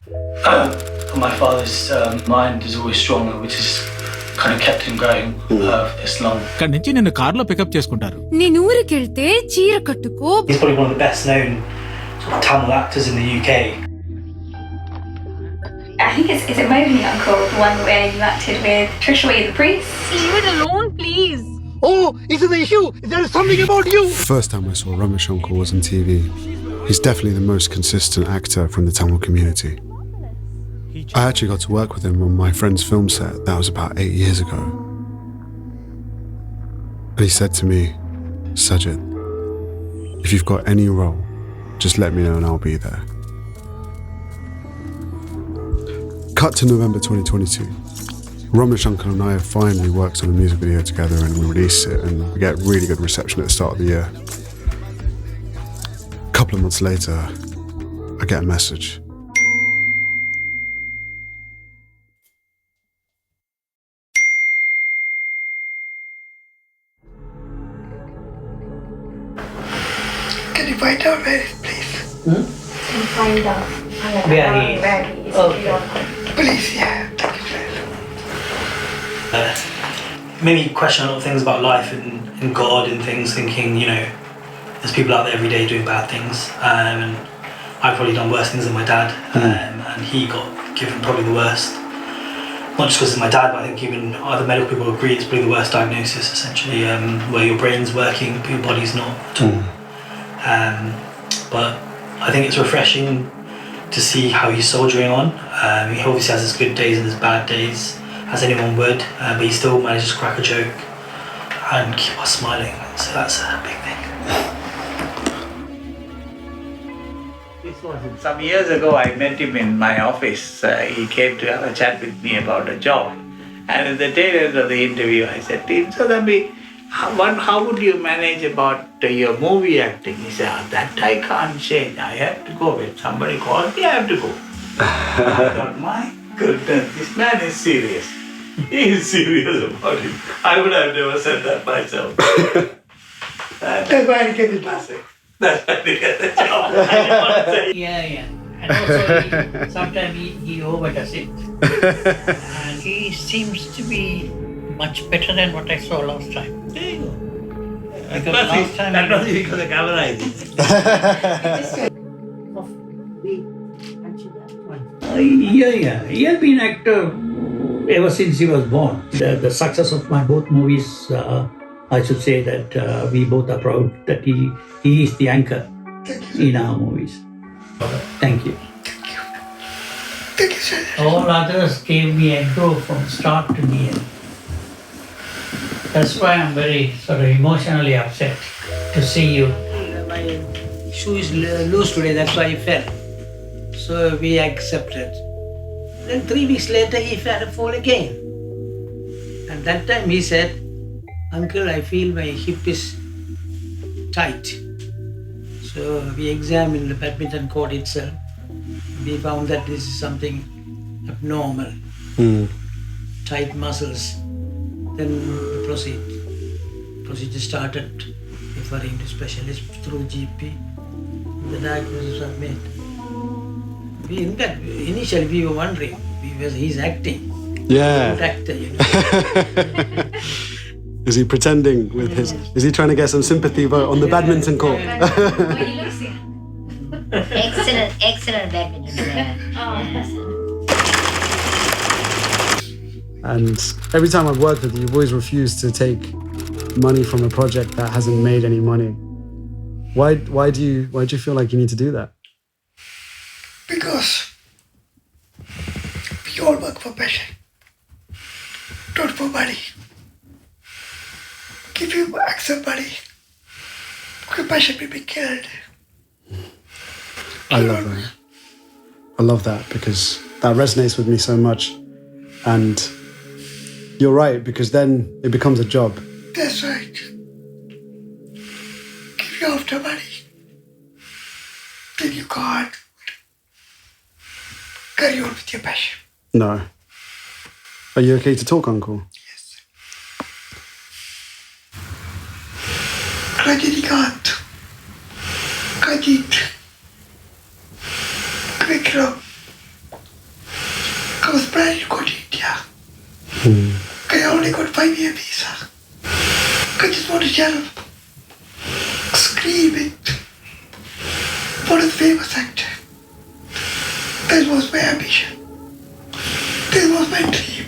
My father's mind is always stronger, which has kind of kept him going for this long. ఇక్కడి నుంచి నిన్ను కార్లో pickup చేసుకుంటారు. నేను ఊరికెళ్తే చీర కట్టుకో. He's probably one of the best known Tamil actors in the UK. I think it's Unwavering, Uncle, the one where you acted with Trisha the priest. Leave it alone, please. Oh, is it the issue? There is something about you. First time I saw Ramesh Uncle was on TV. He's definitely the most consistent actor from the Tamil community. I actually got to work with him on my friend's film set. That was about 8 years ago. And he said to me, Sajith, if you've got any role, just let me know and I'll be there. Cut to November 2022. Ramesh Uncle and I have finally worked on a music video together and we release it and we get really good reception at the start of the year. A couple of months later, I get a message. Can you find out where it is, please? Can you find out Where he is? where he is? Okay. Please, yeah. Thank you, sir. Made me question a lot of things about life and God and things, thinking, you know, there's people out there every day doing bad things, and I've probably done worse things than my dad, and he got given probably the worst. Not just because it's my dad, but I think even other medical people agree it's probably the worst diagnosis, essentially, where your brain's working but your body's not at all. But I think it's refreshing to see how he's soldiering on. He obviously has his good days and his bad days, as anyone would, but he still manages to crack a joke and keep us smiling, so that's a big thing. Some years ago, I met him in my office. He came to have a chat with me about a job. And at the tail end of the interview, I said to him, "So Thambi, how would you manage about your movie acting?" He said, "That I can't change. I have to go. When somebody calls me, I have to go." I thought, my goodness, this man is serious. He is serious about it. I would have never said that myself. That's why I get the blessing. That's why I get the job. I didn't want to say. Yeah. And also, sometimes he overdoes it. And he seems to be much better than what I saw last time. There you go. Because last time that must be because the camera is. Yeah. He has been actor ever since he was born. The success of my both movies, I should say that we both are proud that he is the anchor in our movies. Thank you. Thank you, sir. All others gave me a go from start to the end. That's why I'm very sort of emotionally upset to see you. My shoe is loose today, that's why he fell. So we accepted. Then 3 weeks later, he had a fall again. And that time he said, "Uncle, I feel my hip is tight." So we examined the badminton court itself. We found that this is something abnormal. Tight muscles. Then we procedure started, referring to specialists through GP. The diagnosis was made. Initially we were wondering, he's acting. Yeah. Good actor, you know. Is he pretending with his... Is he trying to get some sympathy vote on the badminton court? Excellent badminton player. And every time I've worked with you, you've always refused to take money from a project that hasn't made any money. Why do you feel like you need to do that? Because we all work for passion, not for money. If you accept money, your passion will be killed. I love that. I love that because that resonates with me so much. And you're right, because then it becomes a job. That's right. If you're after money, then you can't carry on with your passion. No. Are you okay to talk, Uncle? Yes. Rajinikanth, Kajit, Vikram, a visa. I just want to yell, screaming. What a famous actor. That was my ambition. That was my dream.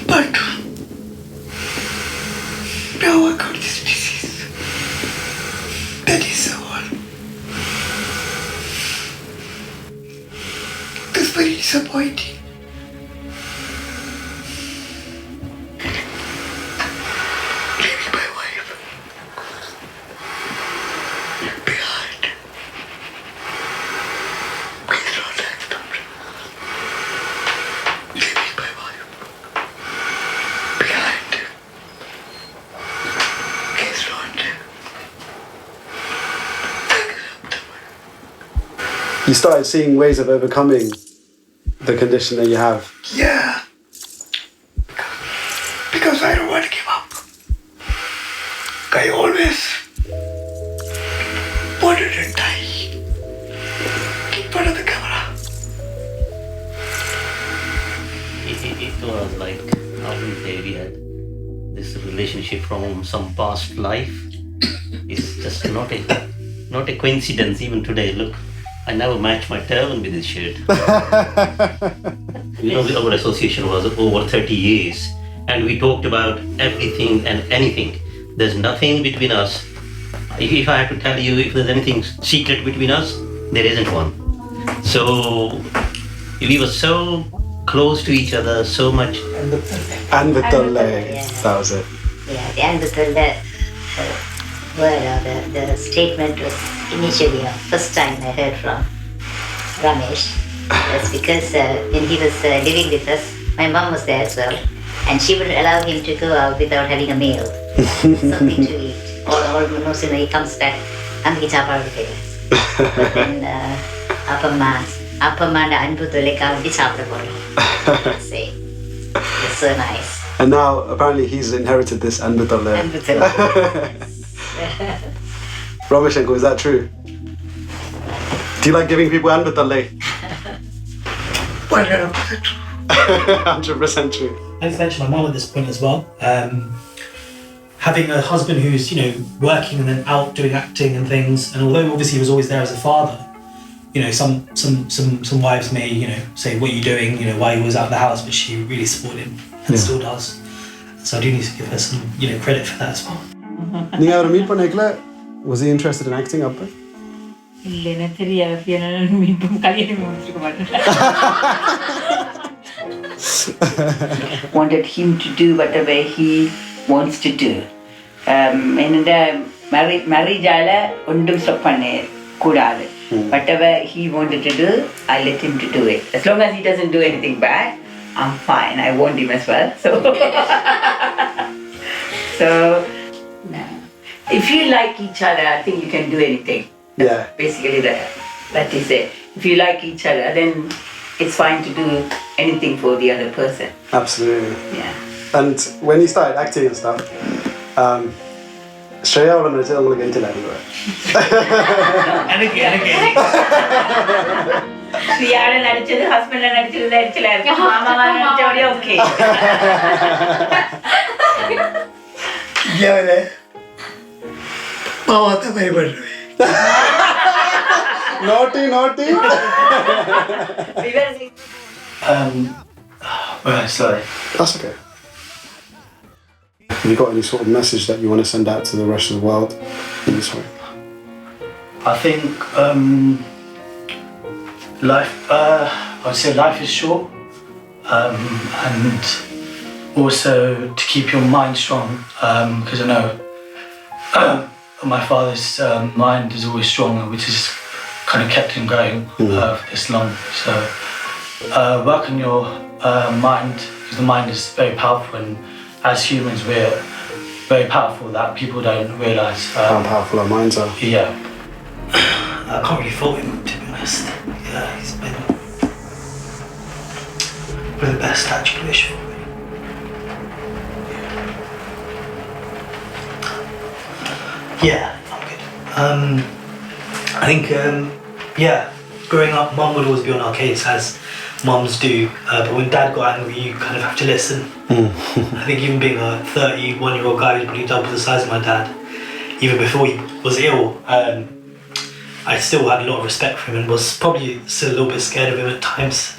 But now I got this disease. That is all. That's very disappointing. Leaving my wife behind. Please don't act on it. Leaving my wife behind. Please don't. You started seeing ways of overcoming the condition that you have. Yeah. Because I don't want to give up. I always wanted to die in front of the camera. It was like, how do you say, we had this relationship from some past life. It's just not a coincidence even today. Look, I never match my turban with this shirt. You know, our association was over 30 years and we talked about everything and anything. There's nothing between us. If I have to tell you if there's anything secret between us, there isn't one. So we were so close to each other, so much. And the Tolle, Yeah. that was it. Yeah, the Unbreakable word or the statement was initially first time I heard from Ramesh. That's because when he was living with us, my mom was there as well, and she wouldn't allow him to go out without having a meal, something to eat. Or almost, he comes back, and he chapar. But then Appamanda Anbutole County chapter. Say, it's so nice. And now apparently he's inherited this Anbatolle. Ramesh uncle, is that true? Do you like giving people Anbatolle? 100% true. 100% true. I just mentioned my mum at this point as well. Having a husband who's, working and then out doing acting and things, and although obviously he was always there as a father, some wives may, say, what are you doing, why he was out of the house, but she really supported him and still does. So I do need to give her some, credit for that as well. Was he interested in acting up? Wanted him to do whatever he wants to do. Marriage undum stop panne koodadu. Whatever he wanted to do, I let him to do it. As long as he doesn't do anything bad, I'm fine. I want him as well. So if you like each other, I think you can do anything. Yeah. Basically that is it. If you like each other, then it's fine to do anything for the other person. Absolutely. Yeah. And when you started acting and stuff, Shreya will get into that. And again. Shreya nadichadu, husband nadichadu, mama nadichadu, okay. Yeah, Pawata very bad. Naughty. Sorry. That's okay. Have you got any sort of message that you want to send out to the rest of the world in this way? I think life. I would say life is short, and also to keep your mind strong. Because I know my father's mind is always strong, which has kind of kept him going for this long. So work on your mind, because the mind is very powerful, and as humans we're very powerful that people don't realise. How powerful our minds are. Yeah. I can't really fault him, to be honest. Yeah, he's been one of the best actually wish for me. Yeah, I'm good. I think, growing up, Mum would always be on our case, as mums do. But when Dad got angry, you kind of have to listen. I think even being a 31-year-old guy who's probably double the size of my dad, even before he was ill, I still had a lot of respect for him and was probably still a little bit scared of him at times.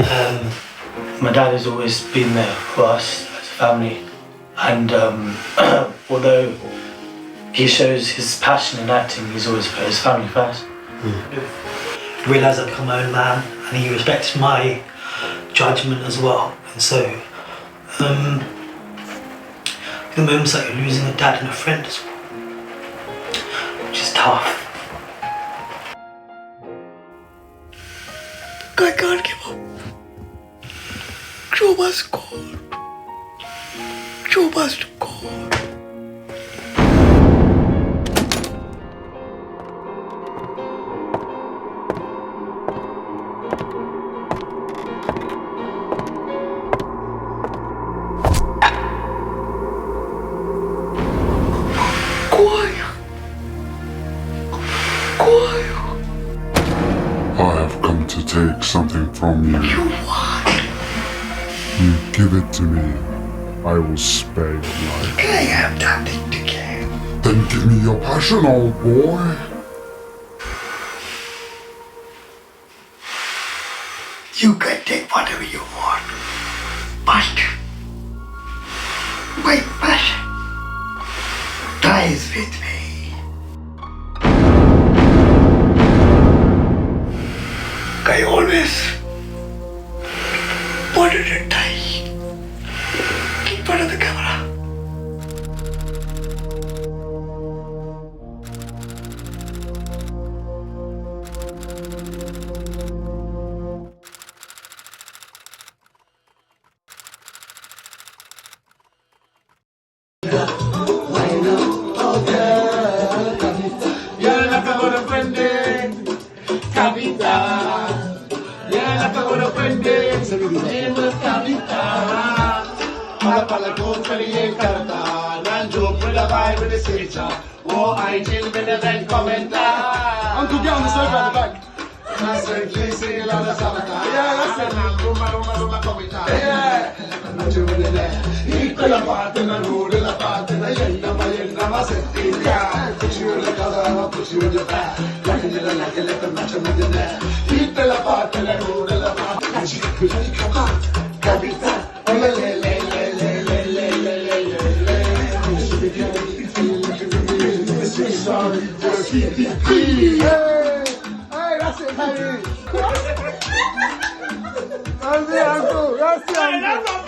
My dad has always been there for us as a family, and although he shows his passion in acting, he's always put his family first. Realised I'd become my own man, and he respected my judgment as well. And so, the moments like you're losing a dad and a friend as well, which is tough. I can't give up. Show must go. Show must go. I have come to take something from you. You what? You give it to me, I will spare your life. Can I have that thing again? Then give me your passion, old boy. You can take whatever you want, but my passion dies with me. I always wanted to die in front of the camera. Uncle, get on the sofa at the back. Hey, that's it, baby. That's it, uncle. That's it, uncle.